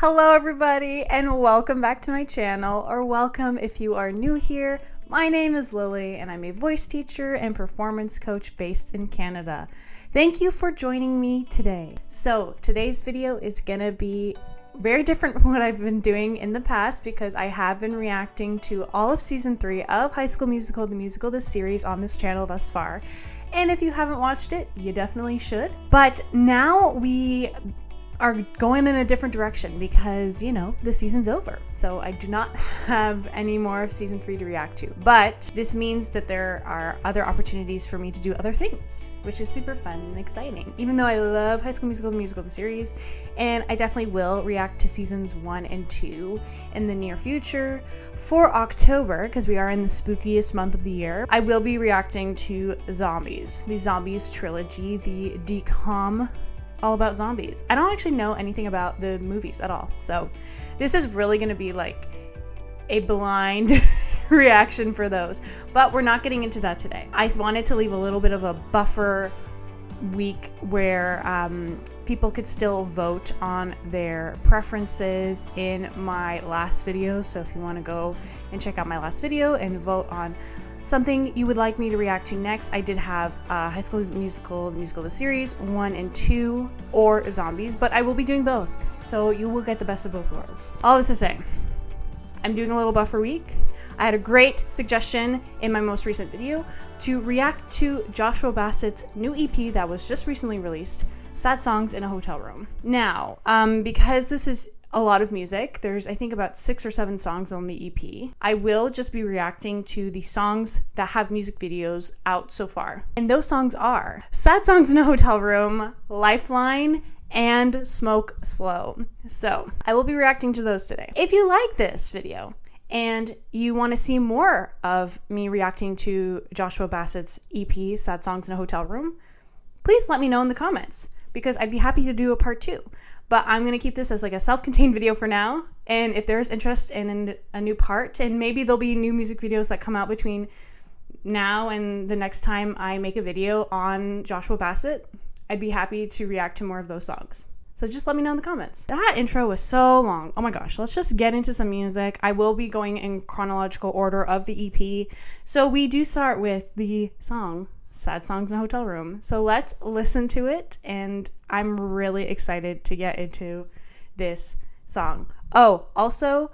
Hello everybody and welcome back to my channel, or welcome if you are new here. My name is Lily and I'm a voice teacher and performance coach based in Canada. Thank you for joining me today. So today's video is gonna be very different from what I've been doing in the past because I have been reacting to all of season 3 of High School Musical, the musical, the series on this channel thus far. And if you haven't watched it, you definitely should. But now we are going in a different direction because, you know, the season's over. So I do not have any more of season 3 to react to. But this means that there are other opportunities for me to do other things, which is super fun and exciting. Even though I love High School Musical, the musical, the series, and I definitely will react to seasons 1 and 2 in the near future. For October, because we are in the spookiest month of the year, I will be reacting to Zombies, the Zombies trilogy, the DCOM, all about zombies. I don't actually know anything about the movies at all, so this is really going to be like a blind reaction for those, but we're not getting into that today. I wanted to leave a little bit of a buffer week where people could still vote on their preferences in my last video. So if you want to go and check out my last video and vote on something you would like me to react to next, I did have High School Musical, the musical, the series 1 and 2, or Zombies, but I will be doing both, so you will get the best of both worlds. All this to say, I'm doing a little buffer week. I had a great suggestion in my most recent video to react to Joshua Bassett's new EP that was just recently released, Sad Songs in a Hotel Room. Now, because this is a lot of music, there's I think about 6 or 7 songs on the EP. I will just be reacting to the songs that have music videos out so far. And those songs are Sad Songs in a Hotel Room, Lifeline, and Smoke Slow. So I will be reacting to those today. If you like this video and you want to see more of me reacting to Joshua Bassett's EP, Sad Songs in a Hotel Room, please let me know in the comments because I'd be happy to do a part 2. But I'm going to keep this as like a self-contained video for now. And if there's interest in a new part, and maybe there'll be new music videos that come out between now and the next time I make a video on Joshua Bassett, I'd be happy to react to more of those songs. So just let me know in the comments. That intro was so long. Oh my gosh, let's just get into some music. I will be going in chronological order of the EP. So we do start with the song Sad Songs in a Hotel Room. So let's listen to it, and I'm really excited to get into this song. Oh, also,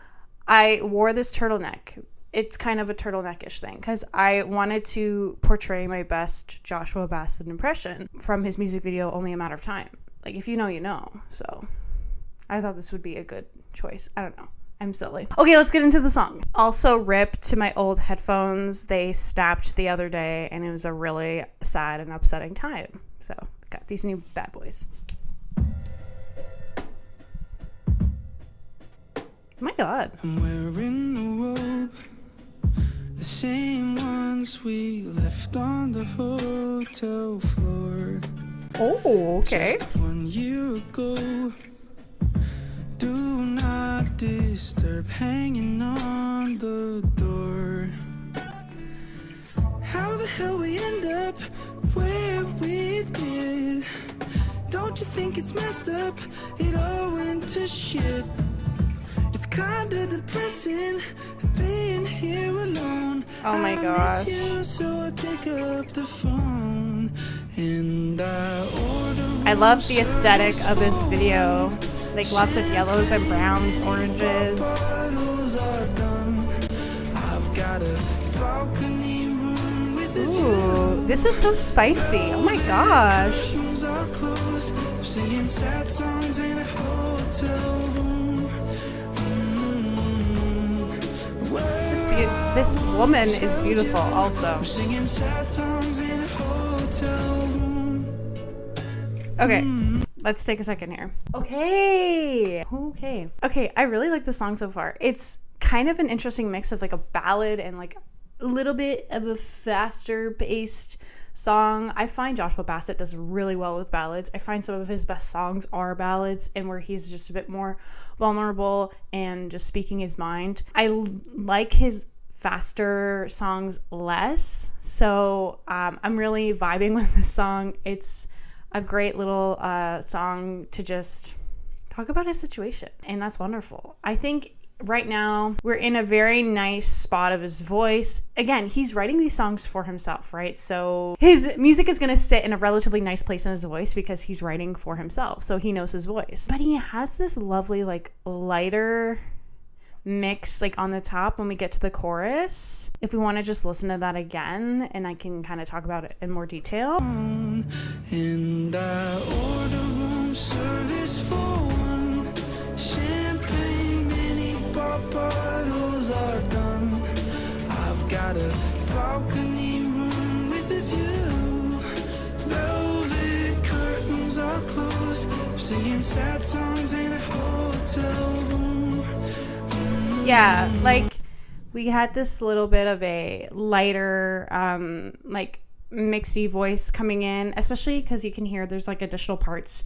I wore this turtleneck. It's kind of a turtleneck-ish thing because I wanted to portray my best Joshua Bassett impression from his music video, Only a Matter of Time. Like, if you know, you know. So I thought this would be a good choice. I don't know. I'm silly. Okay, let's get into the song. Also, rip to my old headphones. They snapped the other day, and it was a really sad and upsetting time. So, got these new bad boys. My God. I'm wearing a robe, the same ones we left on the hotel floor. Oh, okay. Just 1 year ago. Do not disturb hanging on the door. How the hell we end up where we did? Don't you think it's messed up? It all went to shit. It's kinda depressing being here alone. Oh my gosh. I miss you, so I pick up the phone and I love the aesthetic of this video. Like lots of yellows and browns, oranges. Ooh, this is so spicy. Oh my gosh. This woman is beautiful also. Okay. Let's take a second here. Okay, I really like the song so far. It's kind of an interesting mix of like a ballad and like a little bit of a faster paced song. I find Joshua Bassett does really well with ballads. I find some of his best songs are ballads and where he's just a bit more vulnerable and just speaking his mind. I like his faster songs less, so I'm really vibing with this song. It's a great little song to just talk about his situation. And that's wonderful. I think right now we're in a very nice spot of his voice. Again, he's writing these songs for himself, right? So his music is going to sit in a relatively nice place in his voice because he's writing for himself. So he knows his voice. But he has this lovely, like, lighter mix, like, on the top when we get to the chorus. If we want to just listen to that again, and I can kind of talk about it in more detail. And I order room service for one. Champagne, mini bottles are done. I've got a balcony room with a view. Velvet curtains are closed. I'm singing sad songs in a hotel room. Yeah, like, we had this little bit of a lighter, like, mixy voice coming in, especially because you can hear there's, like, additional parts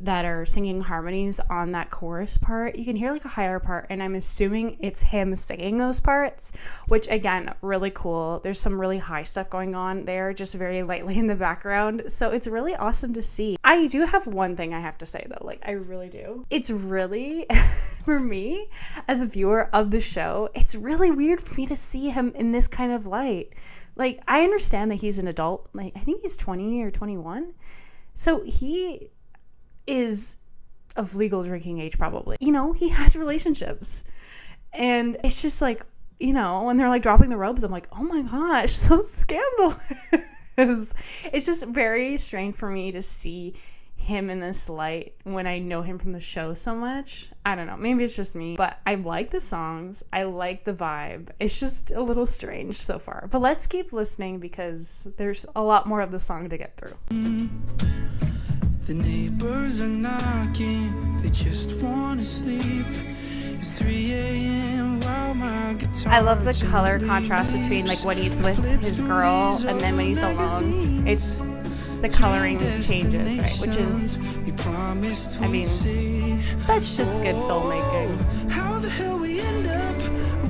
that are singing harmonies on that chorus part. You can hear, like, a higher part, and I'm assuming it's him singing those parts, which, again, really cool. There's some really high stuff going on there, just very lightly in the background, so it's really awesome to see. I do have one thing I have to say, though. Like, I really do. It's really, for me, as a viewer of the show, it's really weird for me to see him in this kind of light. Like, I understand that he's an adult. Like, I think he's 20 or 21. So he is of legal drinking age, probably. You know, he has relationships. And it's just like, you know, when they're like dropping the robes, I'm like, oh my gosh, so scandalous. It's just very strange for me to see him in this light when I know him from the show so much. I don't know, maybe it's just me, but I like the songs, I like the vibe. It's just a little strange so far, but let's keep listening because there's a lot more of the song to get through. The neighbors are knocking, they just want to sleep. It's 3 a.m. while my guitar. I love the color contrast between, like, when he's with his girl and then when he's alone. It's the coloring changes, right? Which is, I mean, that's just good filmmaking. How the hell we end up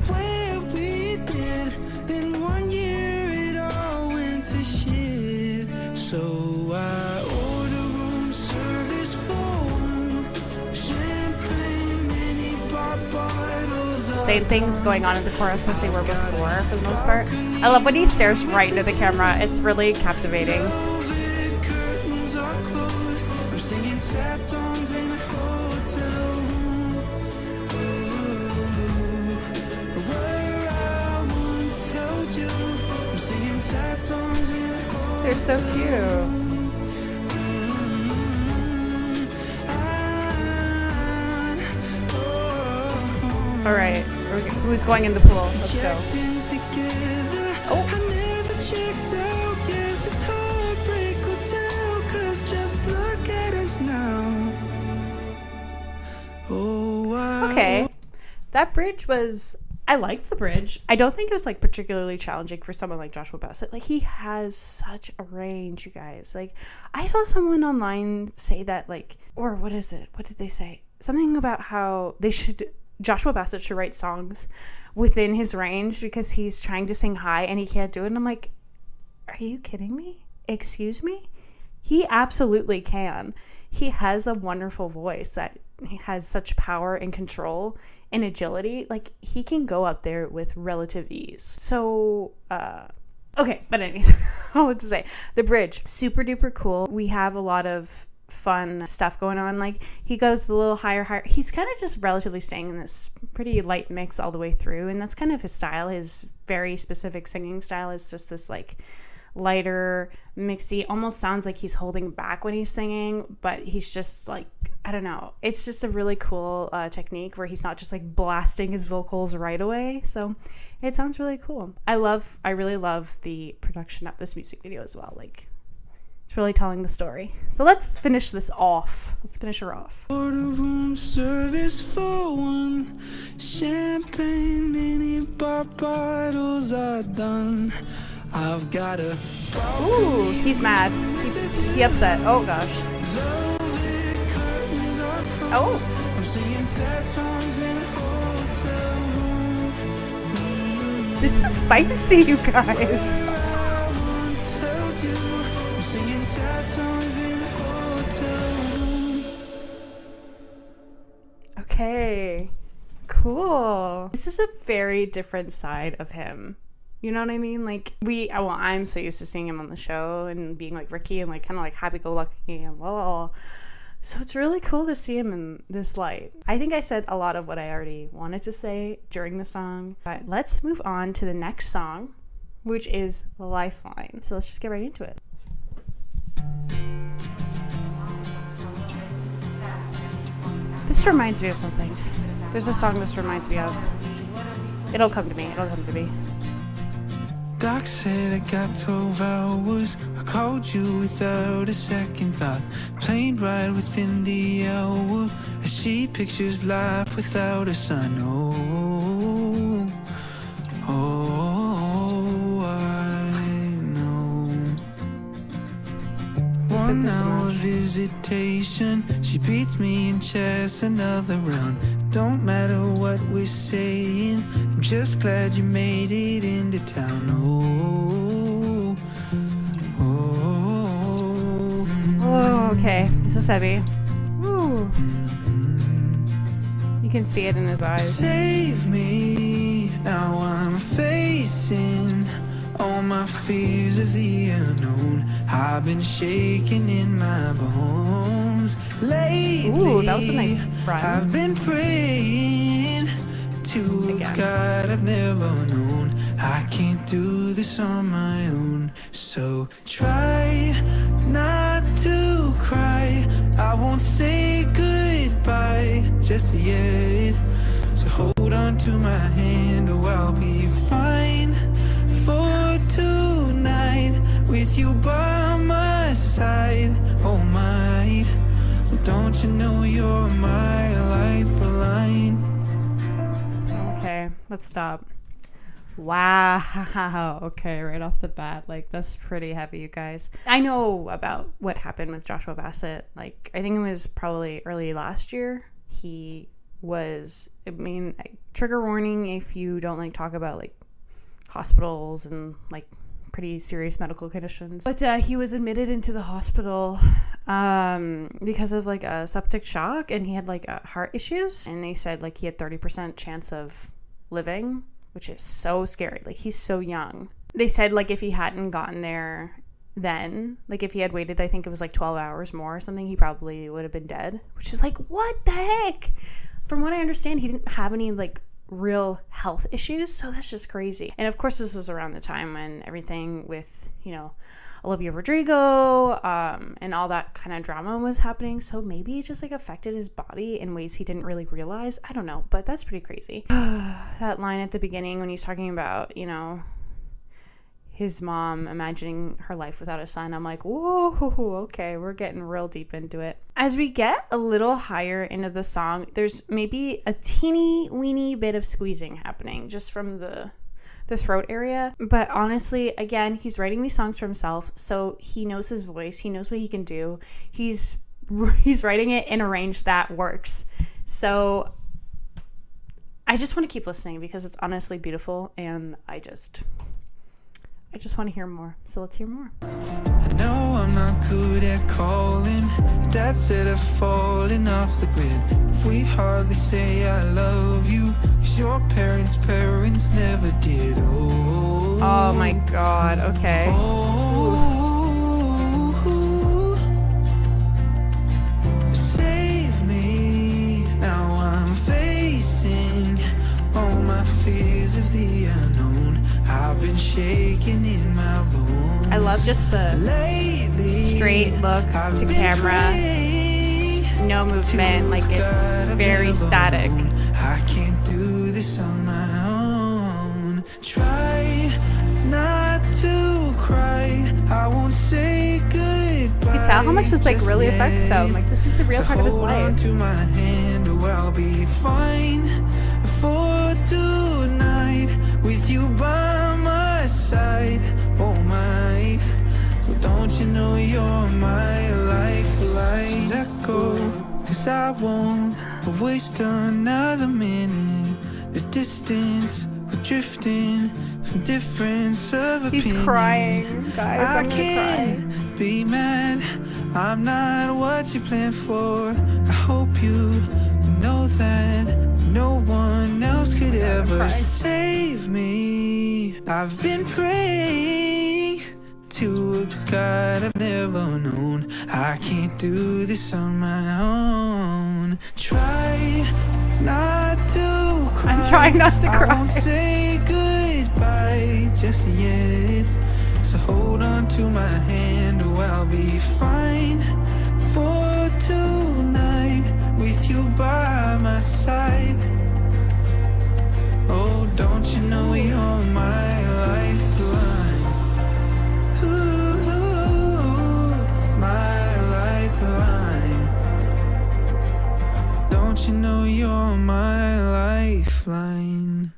where we did? In 1 year it all went to shit. So I order room service for one. Champagne, mini bottles. Same things going on in the chorus as they were before, for the most part. I love when he stares right into the camera. It's really captivating. I'm singing sad songs in a hotel room. Where I once held you. I'm singing sad songs in a hotel. They're so cute. All right, who's going in the pool? Let's go. Oh. I never checked out. Guess it's heartbreak hotel. 'Cause just look at us now. Oh, Okay, that bridge was, I liked the bridge. I don't think it was, like, particularly challenging for someone like Joshua Bassett. Like, he has such a range, you guys. Like, I saw someone online say that, like, or what is it? What did they say? Something about how Joshua Bassett should write songs within his range because he's trying to sing high and he can't do it. And I'm like, are you kidding me? Excuse me? He absolutely can. He has a wonderful voice that has such power and control and agility. Like, he can go up there with relative ease. So, okay, but anyways, all to say, the bridge, super duper cool. We have a lot of fun stuff going on. Like, he goes a little higher. He's kind of just relatively staying in this pretty light mix all the way through, and that's kind of his style. His very specific singing style is just this, like, lighter, mixy, almost sounds like he's holding back when he's singing, but he's just, like, I don't know. It's just a really cool technique where he's not just, like, blasting his vocals right away. So it sounds really cool. I really love the production of this music video as well. Like, it's really telling the story. So let's finish this off. Let's finish her off. Order room service for one. Champagne, mini bottles are done. I've got a. Ooh, he's mad. He upset. Oh gosh. Oh. I'm singing sad songs in a hotel room. This is spicy, you guys. Okay. Cool. This is a very different side of him. You know what I mean? Like I'm so used to seeing him on the show and being like Ricky and like kind of like happy-go-lucky and blah. So it's really cool to see him in this light. I think I said a lot of what I already wanted to say during the song, but let's move on to the next song, which is Lifeline. So let's just get right into it. This reminds me of something. There's a song this reminds me of. It'll come to me. Doc said I got 12 hours. I called you without a second thought. Plane ride within the hour. As she pictures life without a sun. I know. 1 hour visitation. She beats me in chess another round. Don't matter what we're saying, I'm just glad you made it into town. Oh, okay. This is heavy. Ooh. You can see it in his eyes. Save me, now I'm facing all my fears of the unknown. I've been shaking in my bones lately. Ooh, that was a nice run. I've been praying to a God I've never known. I can't do this on my own. So try not to cry. I won't say goodbye just yet. So hold on to my hand, or I'll be fine for tonight with you by my side. Oh my, well, don't you know you're my lifeline? Okay, let's stop. Wow. Okay, right off the bat, like that's pretty heavy, you guys. I know about what happened with Joshua Bassett. Like, I think it was probably early last year. He was, trigger warning if you don't like talk about like hospitals and like pretty serious medical conditions. But he was admitted into the hospital because of like a septic shock, and he had like heart issues, and they said like he had 30% chance of living, which is so scary. Like, he's so young. They said like if he hadn't gotten there then, like if he had waited, I think it was like 12 hours more or something, he probably would have been dead, which is like, what the heck? From what I understand, he didn't have any like real health issues, so that's just crazy. And of course, this was around the time when everything with, you know, Olivia Rodrigo and all that kind of drama was happening, so maybe it just like affected his body in ways he didn't really realize. I don't know, but that's pretty crazy. That line at the beginning when he's talking about, you know, his mom imagining her life without a son, I'm like, whoa, okay, we're getting real deep into it. As we get a little higher into the song, there's maybe a teeny weeny bit of squeezing happening just from the throat area. But honestly, again, he's writing these songs for himself, so he knows his voice, he knows what he can do. He's writing it in a range that works. So I just want to keep listening because it's honestly beautiful, and I just want to hear more. So let's hear more. I know I'm not good at calling. Dad said I've fallen off the grid. We hardly say I love you, 'cause your parents' never did. Oh my God. Okay. Save me. Now I'm facing all my fears of the unknown. I've been shaking in my bones. I love just the straight look to camera. No movement, like it's very static. I can't do this on my own. Try not to cry. I won't say goodbye. You can tell how much this like really affects him. Like, this is a real part of his life. Hold on to my hand, or I'll be fine for tonight with you by my side. Oh my, well, don't you know you're my lifeline? So let go, 'cause I won't waste another minute. This distance, we're drifting from difference of opinion. He's crying, guys. I'm gonna cry. Be mad, I'm not what you planned for. I hope you know that. never crying. save me. I've been praying to a God I've never known. I can't do this on my own. Try not to cry. I'm trying not to I cry. won't say goodbye just yet. So hold on to my hand, oh, I'll be fine for tonight with you by my side. Oh, don't you know you're my lifeline? Ooh, my lifeline. Don't you know you're my lifeline?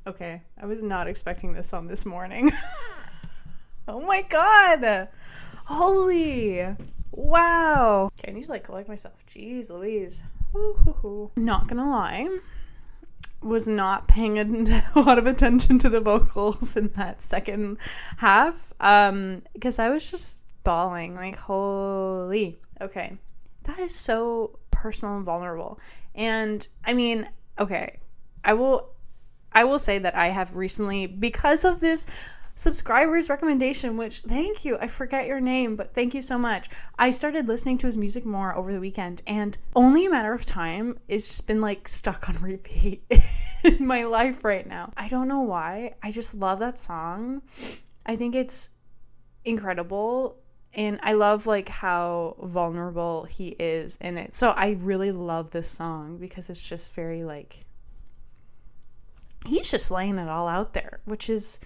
Okay, I was not expecting this song this morning. Oh my god! Holy! Wow! Okay, I need to like collect myself. Jeez Louise. Woo-hoo-hoo. Not gonna lie, was not paying a lot of attention to the vocals in that second half, because I was just bawling, like, holy. Okay, that is so personal and vulnerable. And I mean, okay, I will say that I have recently, because of this subscriber's recommendation, which, thank you, I forget your name, but thank you so much. I started listening to his music more over the weekend, and only a matter of time, it's just been like stuck on repeat in my life right now. I don't know why. I just love that song. I think it's incredible, and I love like how vulnerable he is in it. So I really love this song because it's just very like, he's just laying it all out there, which is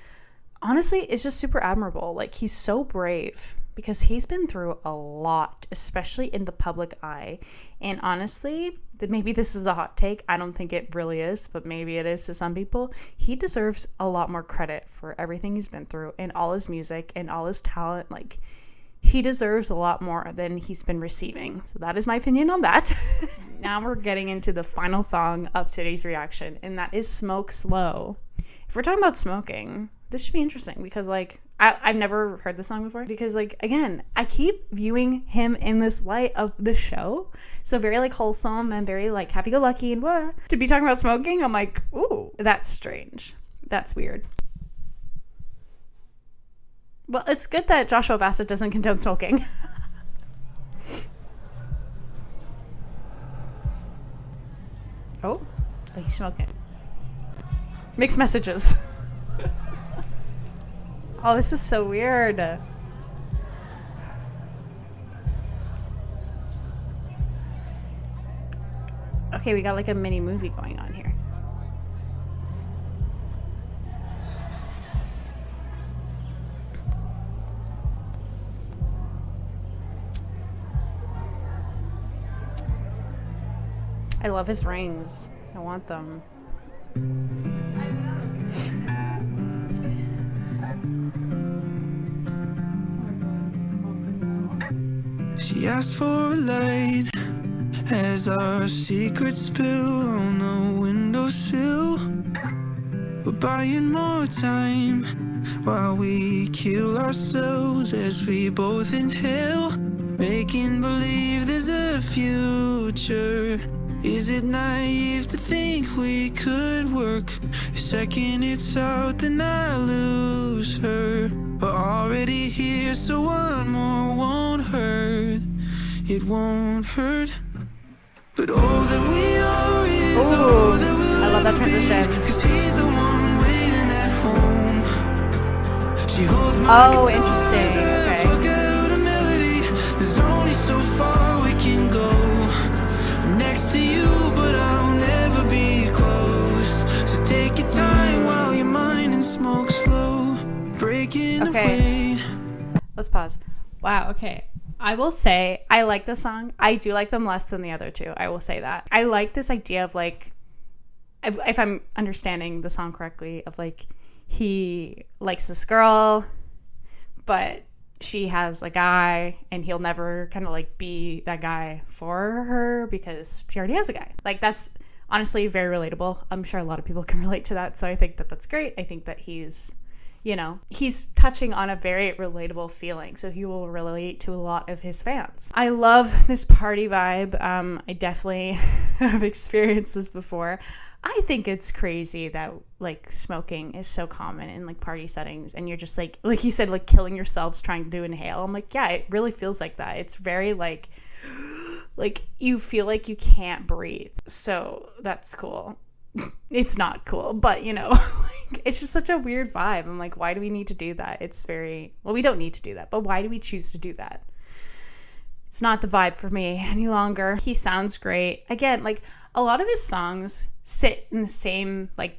honestly, it's just super admirable. Like, he's so brave because he's been through a lot, especially in the public eye. And honestly, maybe this is a hot take. I don't think it really is, but maybe it is to some people. He deserves a lot more credit for everything he's been through and all his music and all his talent. Like, he deserves a lot more than he's been receiving. So that is my opinion on that. Now we're getting into the final song of today's reaction, and that is Smoke Slow. If we're talking about smoking, this should be interesting because, like, I've never heard this song before because, like, again, I keep viewing him in this light of the show. So very, like, wholesome and very, like, happy-go-lucky and blah. To be talking about smoking, I'm like, ooh, that's strange. That's weird. Well, it's good that Joshua Bassett doesn't condone smoking. Oh, but he's smoking. Mixed messages. Oh, this is so weird. Okay, we got like a mini movie going on here. I love his rings. I want them. She asked for a light as our secrets spill on the windowsill. We're buying more time while we kill ourselves as we both inhale, making believe there's a future. Is it naive to think we could work? The second it's out, then I lose her. We're already here, so one more won't hurt. It won't hurt. But all that we are is all that we'll I love that transition. Cause he's the one waiting at home. She holds my Oh, guitar interesting. as I Okay. pluck out a melody. There's only so far we can go. I'm next to you, but I'll never be close. So take your time while you're mine and smoke slow. Breaking Okay. away. Let's pause. Wow, okay. I will say I like the song. I do like them less than the other two. I will say that. I like this idea of like, if I'm understanding the song correctly, of like he likes this girl, but she has a guy and he'll never kind of like be that guy for her because she already has a guy. Like, that's honestly very relatable. I'm sure a lot of people can relate to that. So I think that that's great. I think that he's, you know, he's touching on a very relatable feeling, so he will relate to a lot of his fans. I love this party vibe. I definitely have experienced this before. I think it's crazy that like smoking is so common in like party settings, and you're just like you said, like killing yourselves trying to inhale. I'm like, yeah, it really feels like that. It's very like you feel like you can't breathe. So that's cool. It's not cool, but you know, like, it's just such a weird vibe. I'm like, why do we need to do that? It's very, well, we don't need to do that, but why do we choose to do that? It's not the vibe for me any longer. He sounds great. Again, like a lot of his songs sit in the same, like,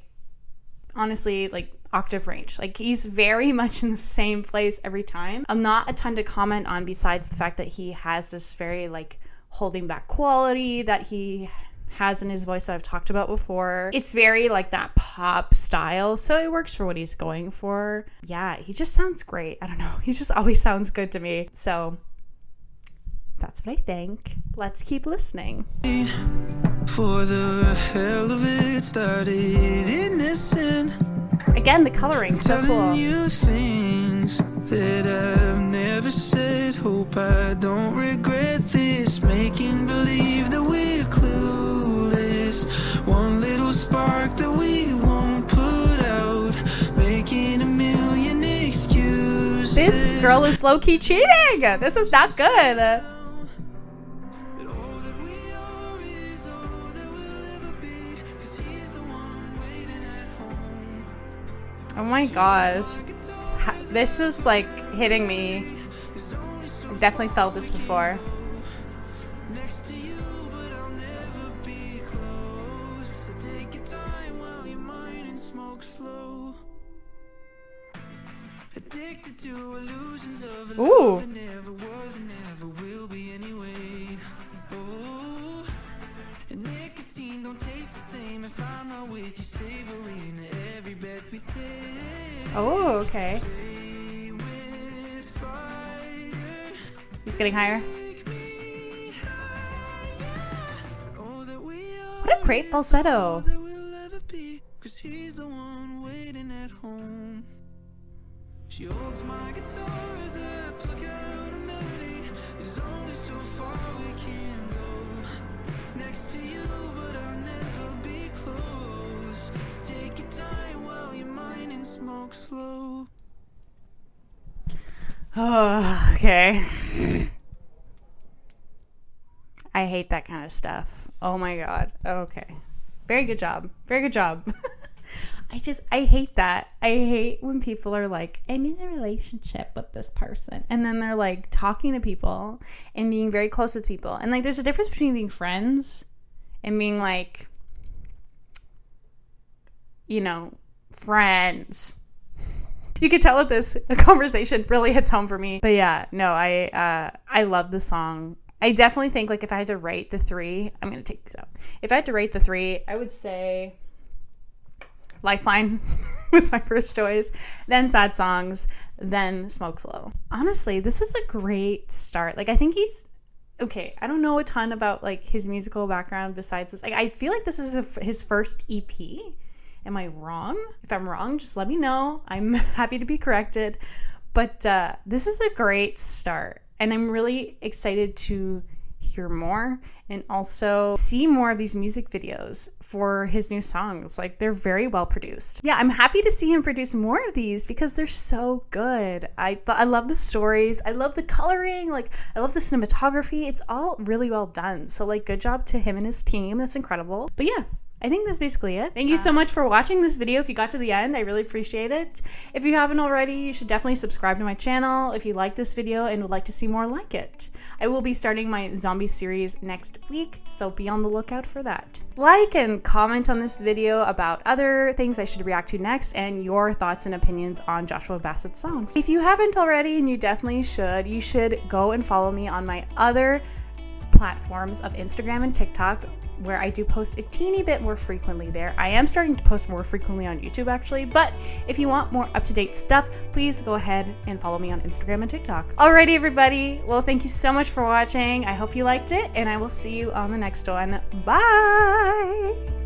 honestly, like octave range. Like he's very much in the same place every time. I'm not a ton to comment on besides the fact that he has this very like holding back quality that he has in his voice that I've talked about before. It's very like that pop style, so it works for what he's going for. Yeah, he just sounds great. I don't know. He just always sounds good to me. So that's what I think. Let's keep listening. For the hell of it, started innocent. Again, the coloring, so cool. Telling you things that I've never said. Hope I don't regret this. Making believe that we're clueless. One little spark that we won't put out. Making a million excuses. This girl is low-key cheating. This is not good. Oh my gosh. This is like hitting me. I've definitely felt this before. Ooh. Oh, okay. He's getting higher. What a great falsetto. She holds my guitar as I pluck out a melody. There's only so far we can go. Next to you, but I'll never be close. So take your time while you mine and smoke slow. Oh, okay. I hate that kind of stuff. Oh my god. Okay. Very good job. Very good job. I hate that. I hate when people are like, I'm in a relationship with this person. And then they're like talking to people and being very close with people. And like, there's a difference between being friends and being like, you know, friends. You could tell that this conversation really hits home for me. But yeah, no, I love the song. I definitely think like if I had to rate the three, I'm going to take these out. If I had to rate the three, I would say Lifeline was my first choice, then Sad Songs, then Smoke Slow. Honestly, this was a great start. Like, I think he's okay. I don't know a ton about like his musical background besides this. Like, I feel like this is his first EP. Am I wrong? If I'm wrong, just let me know. I'm happy to be corrected. But this is a great start, and I'm really excited to hear more and also see more of these music videos for his new songs. Like, they're very well produced. Yeah, I'm happy to see him produce more of these because they're so good. I love the stories. I love the coloring. Like, I love the cinematography. It's all really well done. So like, good job to him and his team. That's incredible. But yeah, I think that's basically it. Thank you so much for watching this video. If you got to the end, I really appreciate it. If you haven't already, you should definitely subscribe to my channel if you like this video and would like to see more like it. I will be starting my zombie series next week, so be on the lookout for that. Like and comment on this video about other things I should react to next and your thoughts and opinions on Joshua Bassett's songs. If you haven't already, and you definitely should, you should go and follow me on my other platforms of Instagram and TikTok, where I do post a teeny bit more frequently there. I am starting to post more frequently on YouTube actually, but if you want more up-to-date stuff, please go ahead and follow me on Instagram and TikTok. Alrighty everybody, well thank you so much for watching. I hope you liked it, and I will see you on the next one. Bye!